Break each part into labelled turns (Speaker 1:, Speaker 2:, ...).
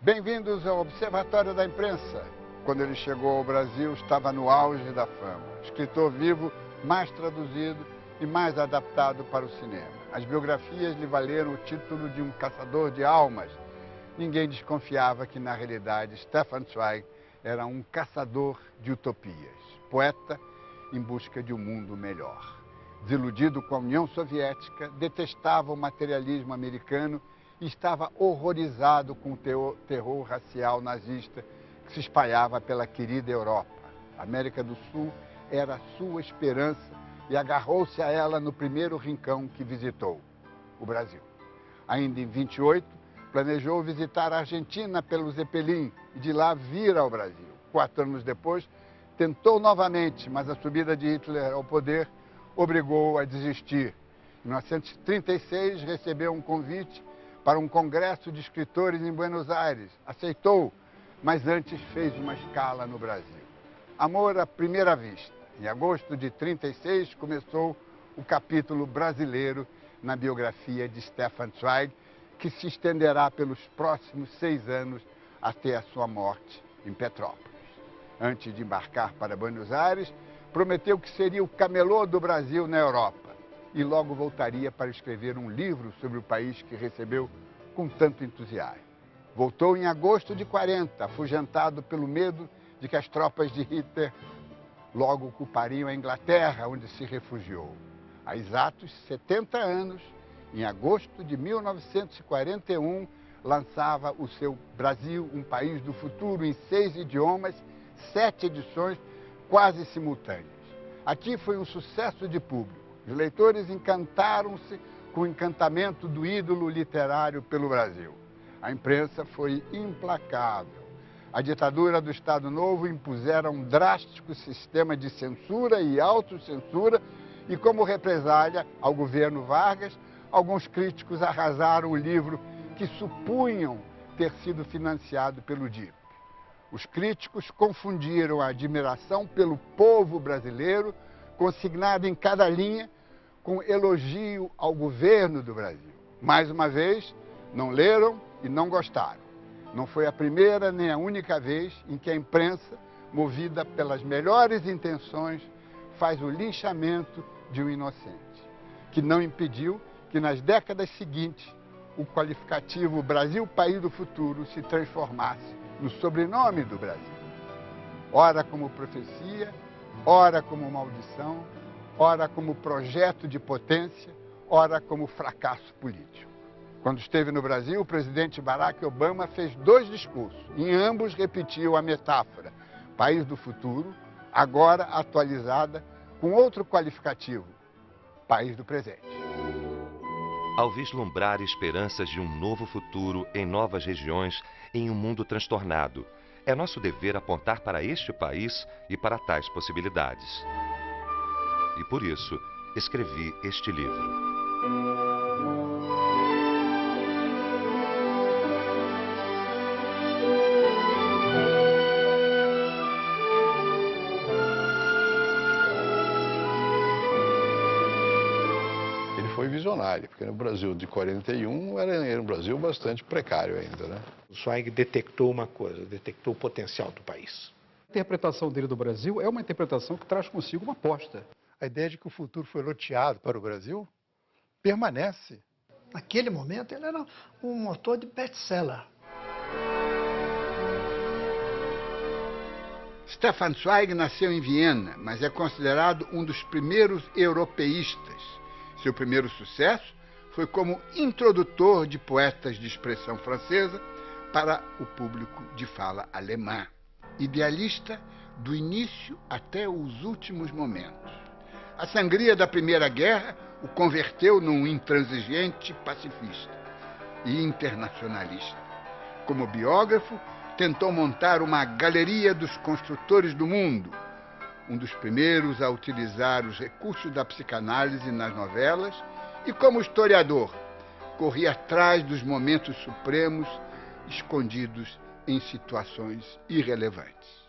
Speaker 1: Bem-vindos ao Observatório da Imprensa. Quando ele chegou ao Brasil, estava no auge da fama. Escritor vivo, mais traduzido e mais adaptado para o cinema. As biografias lhe valeram o título de um caçador de almas. Ninguém desconfiava que, na realidade, Stefan Zweig era um caçador de utopias. Poeta em busca de um mundo melhor. Desiludido com a União Soviética, detestava o materialismo americano e estava horrorizado com o terror racial nazista que se espalhava pela querida Europa. A América do Sul era a sua esperança e agarrou-se a ela no primeiro rincão que visitou, o Brasil. Ainda em 28, planejou visitar a Argentina pelo Zeppelin e de lá vir ao Brasil. 4 anos depois, tentou novamente, mas a subida de Hitler ao poder obrigou-o a desistir. Em 1936, recebeu um convite para um congresso de escritores em Buenos Aires. Aceitou, mas antes fez uma escala no Brasil. Amor à primeira vista. Em agosto de 1936, começou o capítulo brasileiro na biografia de Stefan Zweig, que se estenderá pelos próximos 6 anos até a sua morte em Petrópolis. Antes de embarcar para Buenos Aires, prometeu que seria o camelô do Brasil na Europa e logo voltaria para escrever um livro sobre o país que recebeu com tanto entusiasmo. Voltou em agosto de 40, afugentado pelo medo de que as tropas de Hitler logo ocupariam a Inglaterra, onde se refugiou. Há exatos 70 anos, em agosto de 1941, lançava o seu Brasil, um país do futuro, em 6 idiomas, 7 edições quase simultâneas. Aqui foi um sucesso de público. Os leitores encantaram-se com o encantamento do ídolo literário pelo Brasil. A imprensa foi implacável. A ditadura do Estado Novo impusera um drástico sistema de censura e autocensura e, como represália ao governo Vargas, alguns críticos arrasaram o livro que supunham ter sido financiado pelo DIP. Os críticos confundiram a admiração pelo povo brasileiro, consignada em cada linha, com elogio ao governo do Brasil. Mais uma vez, não leram e não gostaram. Não foi a primeira nem a única vez em que a imprensa, movida pelas melhores intenções, faz o linchamento de um inocente, que não impediu que nas décadas seguintes o qualificativo Brasil, País do Futuro, se transformasse no sobrenome do Brasil. Ora como profecia, ora como maldição, ora como projeto de potência, ora como fracasso político. Quando esteve no Brasil, o presidente Barack Obama fez 2 discursos. Em ambos repetiu a metáfora, país do futuro, agora atualizada com outro qualificativo, país do presente.
Speaker 2: Ao vislumbrar esperanças de um novo futuro em novas regiões, em um mundo transtornado, é nosso dever apontar para este país e para tais possibilidades. E por isso, escrevi este livro.
Speaker 3: Ele foi visionário, porque no Brasil de 41 era um Brasil bastante precário ainda, né?
Speaker 4: O Zweig detectou uma coisa, detectou o potencial do país.
Speaker 5: A interpretação dele do Brasil é uma interpretação que traz consigo uma aposta.
Speaker 6: A ideia de que o futuro foi loteado para o Brasil permanece.
Speaker 7: Naquele momento, ele era um motor de best-seller.
Speaker 1: Stefan Zweig nasceu em Viena, mas é considerado um dos primeiros europeístas. Seu primeiro sucesso foi como introdutor de poetas de expressão francesa para o público de fala alemã. Idealista do início até os últimos momentos. A sangria da Primeira Guerra o converteu num intransigente pacifista e internacionalista. Como biógrafo, tentou montar uma galeria dos construtores do mundo, um dos primeiros a utilizar os recursos da psicanálise nas novelas, e como historiador, corria atrás dos momentos supremos escondidos em situações irrelevantes.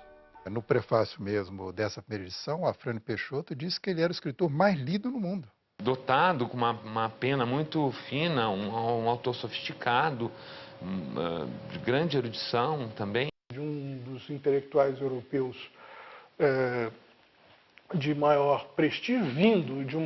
Speaker 6: No prefácio mesmo dessa primeira edição, a Frane Peixoto disse que ele era o escritor mais lido no mundo.
Speaker 8: Dotado com uma pena muito fina, um autor sofisticado, de grande erudição também.
Speaker 4: De um dos intelectuais europeus de maior prestígio, vindo de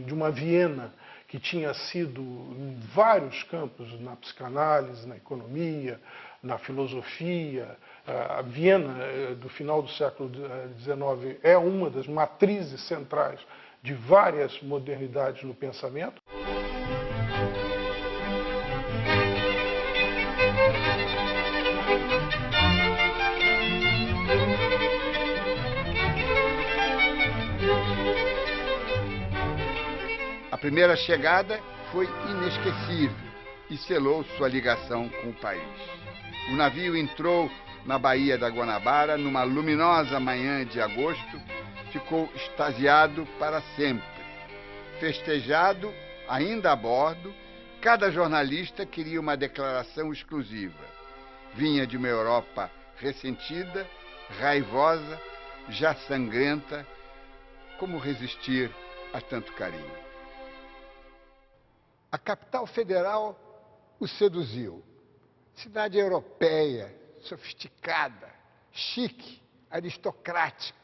Speaker 4: de uma Viena que tinha sido em vários campos, na psicanálise, na economia, na filosofia. A Viena do final do século XIX é uma das matrizes centrais de várias modernidades no pensamento.
Speaker 1: A primeira chegada foi inesquecível e selou sua ligação com o país. O navio entrou na Baía da Guanabara numa luminosa manhã de agosto, ficou extasiado para sempre. Festejado, ainda a bordo, cada jornalista queria uma declaração exclusiva. Vinha de uma Europa ressentida, raivosa, já sangrenta. Como resistir a tanto carinho? A capital federal o seduziu. Cidade europeia, sofisticada, chique, aristocrática.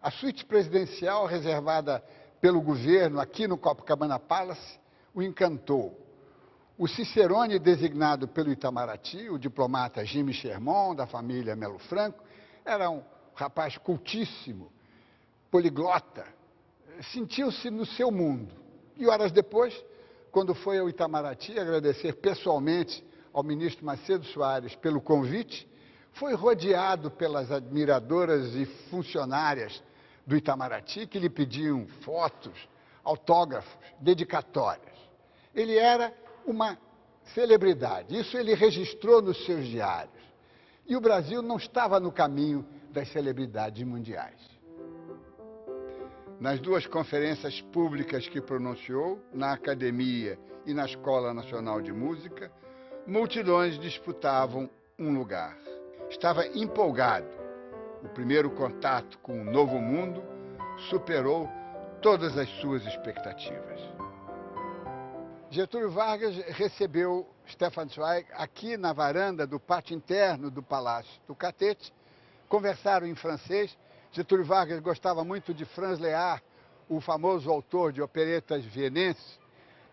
Speaker 1: A suíte presidencial reservada pelo governo aqui no Copacabana Palace o encantou. O cicerone designado pelo Itamaraty, o diplomata Jimmy Chermon, da família Melo Franco, era um rapaz cultíssimo, poliglota, sentiu-se no seu mundo. E horas depois, quando foi ao Itamaraty agradecer pessoalmente ao ministro Macedo Soares pelo convite, foi rodeado pelas admiradoras e funcionárias do Itamaraty que lhe pediam fotos, autógrafos, dedicatórias. Ele era uma celebridade, isso ele registrou nos seus diários. E o Brasil não estava no caminho das celebridades mundiais. Nas duas conferências públicas que pronunciou, na Academia e na Escola Nacional de Música, multidões disputavam um lugar. Estava empolgado. O primeiro contato com o novo mundo superou todas as suas expectativas. Getúlio Vargas recebeu Stefan Zweig aqui na varanda do pátio interno do Palácio do Catete. Conversaram em francês. Getúlio Vargas gostava muito de Franz Lehár, o famoso autor de operetas vienenses.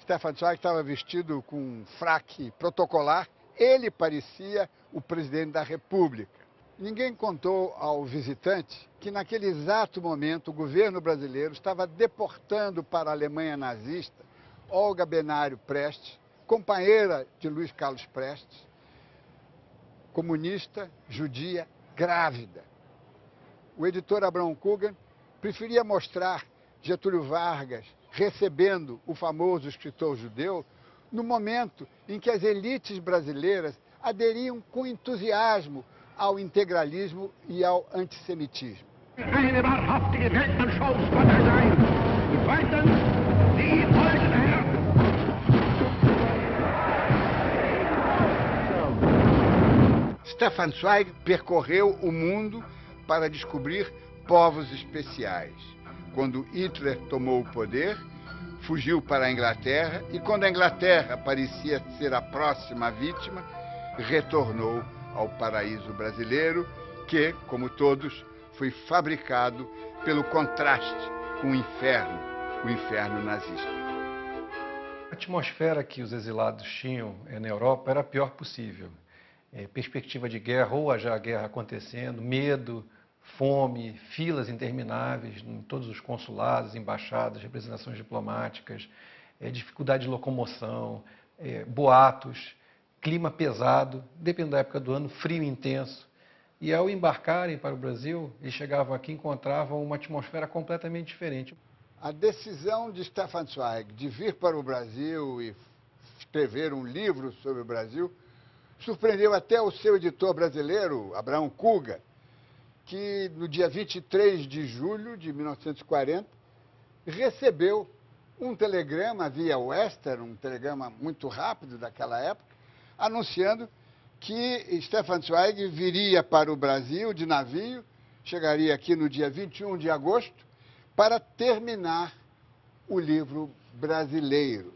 Speaker 1: Stefan Zweig estava vestido com um fraque protocolar. Ele parecia o presidente da República. Ninguém contou ao visitante que, naquele exato momento, o governo brasileiro estava deportando para a Alemanha nazista Olga Benário Prestes, companheira de Luiz Carlos Prestes, comunista, judia, grávida. O editor Abrão Coogan preferia mostrar Getúlio Vargas recebendo o famoso escritor judeu no momento em que as elites brasileiras aderiam com entusiasmo ao integralismo e ao antissemitismo. Stefan Zweig percorreu o mundo para descobrir povos especiais. Quando Hitler tomou o poder, fugiu para a Inglaterra e, quando a Inglaterra parecia ser a próxima vítima, retornou ao paraíso brasileiro, que, como todos, foi fabricado pelo contraste com o inferno nazista.
Speaker 5: A atmosfera que os exilados tinham na Europa era a pior possível. Perspectiva de guerra, ou já a guerra acontecendo, medo, fome, filas intermináveis em todos os consulados, embaixadas, representações diplomáticas, dificuldade de locomoção, boatos, clima pesado, dependendo da época do ano, frio intenso. E ao embarcarem para o Brasil, eles chegavam aqui e encontravam uma atmosfera completamente diferente.
Speaker 1: A decisão de Stefan Zweig de vir para o Brasil e escrever um livro sobre o Brasil surpreendeu até o seu editor brasileiro, Abrão Coogan, que no dia 23 de julho de 1940 recebeu um telegrama via Western, um telegrama muito rápido daquela época, anunciando que Stefan Zweig viria para o Brasil de navio, chegaria aqui no dia 21 de agosto, para terminar o livro brasileiro.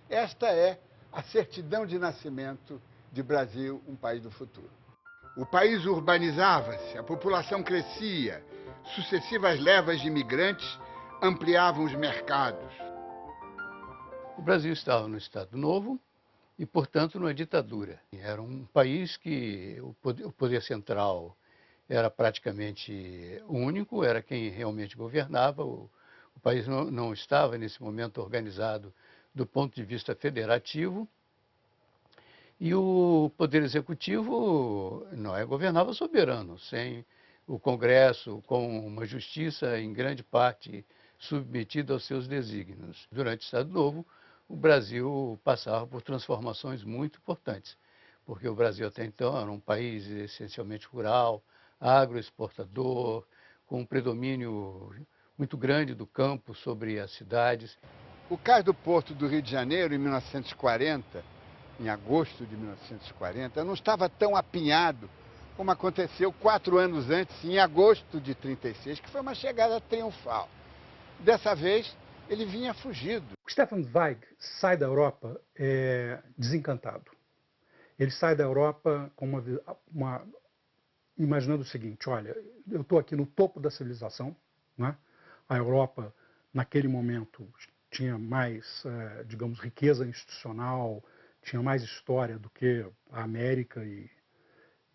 Speaker 1: Esta é a certidão de nascimento de Brasil, um país do futuro. O país urbanizava-se, a população crescia, sucessivas levas de imigrantes ampliavam os mercados.
Speaker 9: O Brasil estava no Estado Novo e, portanto, numa ditadura. Era um país que o poder central era praticamente único, era quem realmente governava. O país não estava, nesse momento, organizado do ponto de vista federativo. E o Poder Executivo governava soberano, sem o Congresso, com uma justiça, em grande parte, submetida aos seus desígnios. Durante o Estado Novo, o Brasil passava por transformações muito importantes, porque o Brasil até então era um país essencialmente rural, agroexportador, com um predomínio muito grande do campo sobre as cidades.
Speaker 1: O Cais do Porto do Rio de Janeiro, em 1940, em agosto de 1940, não estava tão apinhado como aconteceu 4 anos antes, em agosto de 1936, que foi uma chegada triunfal. Dessa vez, ele vinha fugido.
Speaker 10: O Stefan Zweig sai da Europa desencantado. Ele sai da Europa com imaginando o seguinte: olha, eu estou aqui no topo da civilização, né? A Europa, naquele momento, tinha mais, digamos, riqueza institucional, tinha mais história do que a América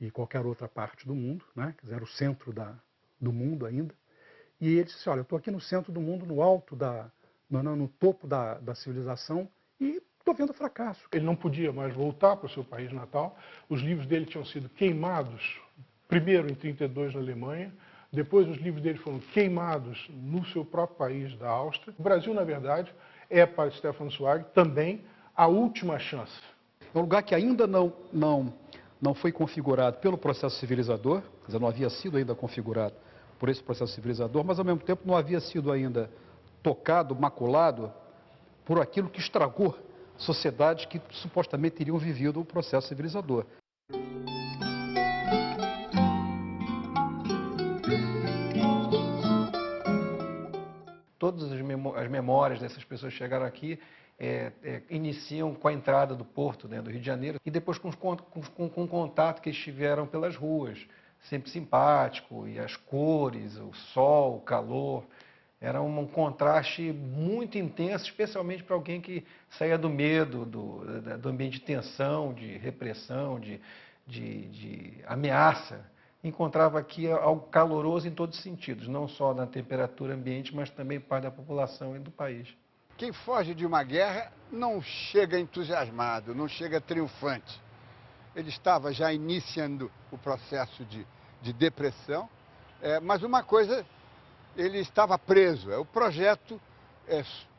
Speaker 10: e qualquer outra parte do mundo, né? Quer dizer, era o centro do mundo ainda. E ele disse: olha, eu estou aqui no centro do mundo, no alto no topo da civilização, e estou vendo fracasso.
Speaker 4: Ele não podia mais voltar para o seu país natal. Os livros dele tinham sido queimados, primeiro em 1932 na Alemanha, depois os livros dele foram queimados no seu próprio país, da Áustria. O Brasil, na verdade, é para Stefan Zweig também a última chance.
Speaker 11: É um lugar que ainda não foi configurado pelo processo civilizador, quer dizer, não havia sido ainda configurado por esse processo civilizador, mas ao mesmo tempo não havia sido ainda tocado, maculado por aquilo que estragou sociedades que supostamente teriam vivido o processo civilizador.
Speaker 5: Todas as memórias dessas pessoas que chegaram aqui iniciam com a entrada do porto, né, do Rio de Janeiro, e depois com o contato que eles tiveram pelas ruas, sempre simpático, e as cores, o sol, o calor. Era um contraste muito intenso, especialmente para alguém que saía do medo, do ambiente de tensão, de repressão, de ameaça. Encontrava aqui algo caloroso em todos os sentidos, não só na temperatura ambiente, mas também parte da população e do país.
Speaker 1: Quem foge de uma guerra não chega entusiasmado, não chega triunfante. Ele estava já iniciando o processo de depressão, mas uma coisa, ele estava preso. É o projeto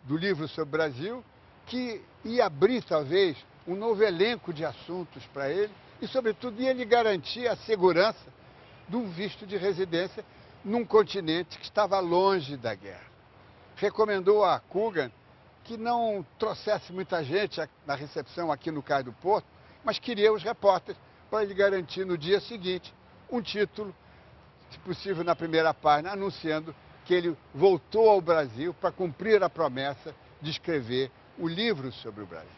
Speaker 1: do livro sobre o Brasil, que ia abrir, talvez, um novo elenco de assuntos para ele e, sobretudo, ia lhe garantir a segurança de um visto de residência num continente que estava longe da guerra. Recomendou a Coogan que não trouxesse muita gente na recepção aqui no Cais do Porto, mas queria os repórteres para lhe garantir no dia seguinte um título, se possível na primeira página, anunciando que ele voltou ao Brasil para cumprir a promessa de escrever o livro sobre o Brasil.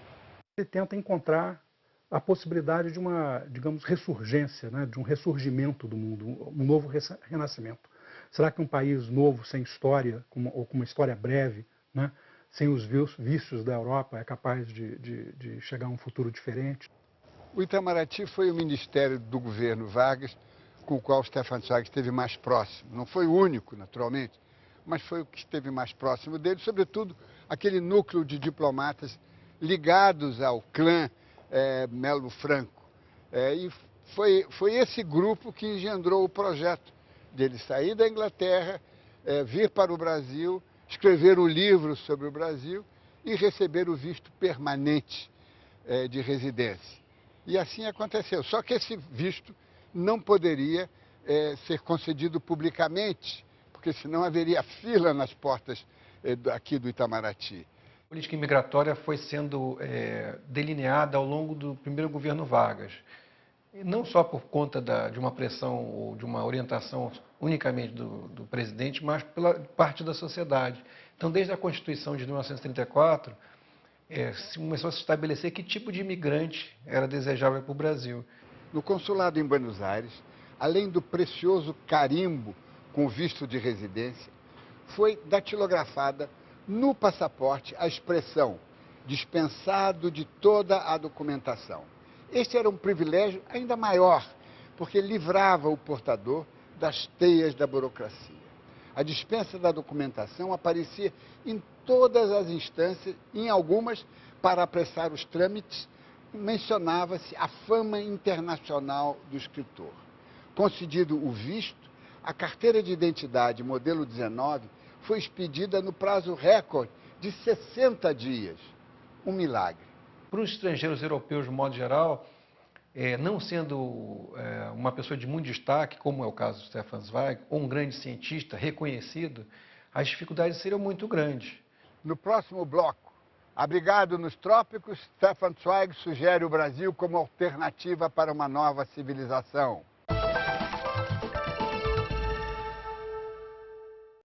Speaker 10: Ele tenta encontrar a possibilidade de uma, digamos, ressurgência, né, de um ressurgimento do mundo, um novo renascimento. Será que um país novo, sem história, ou com uma história breve, né, sem os vícios da Europa, é capaz de chegar a um futuro diferente?
Speaker 1: O Itamaraty foi o ministério do governo Vargas com o qual Stefan Zweig esteve mais próximo. Não foi o único, naturalmente, mas foi o que esteve mais próximo dele, sobretudo aquele núcleo de diplomatas ligados ao clã Melo Franco. E foi esse grupo que engendrou o projeto dele sair da Inglaterra, vir para o Brasil, escrever o livro sobre o Brasil e receber o visto permanente de residência. E assim aconteceu. Só que esse visto não poderia ser concedido publicamente, porque senão haveria fila nas portas aqui do Itamaraty.
Speaker 5: A política imigratória foi sendo delineada ao longo do primeiro governo Vargas. E não só por conta de uma pressão ou de uma orientação unicamente do presidente, mas pela parte da sociedade. Então, desde a Constituição de 1934, se começou a se estabelecer que tipo de imigrante era desejável para o Brasil.
Speaker 1: No consulado em Buenos Aires, além do precioso carimbo com visto de residência, foi datilografada no passaporte a expressão dispensado de toda a documentação. Este era um privilégio ainda maior, porque livrava o portador das teias da burocracia. A dispensa da documentação aparecia em todas as instâncias, em algumas, para apressar os trâmites, mencionava-se a fama internacional do escritor. Concedido o visto, a carteira de identidade modelo 19 foi expedida no prazo recorde de 60 dias. Um milagre.
Speaker 5: Para os estrangeiros europeus, de modo geral, não sendo uma pessoa de muito destaque, como é o caso do Stefan Zweig, ou um grande cientista reconhecido, as dificuldades seriam muito grandes.
Speaker 1: No próximo bloco, abrigado nos trópicos, Stefan Zweig sugere o Brasil como alternativa para uma nova civilização.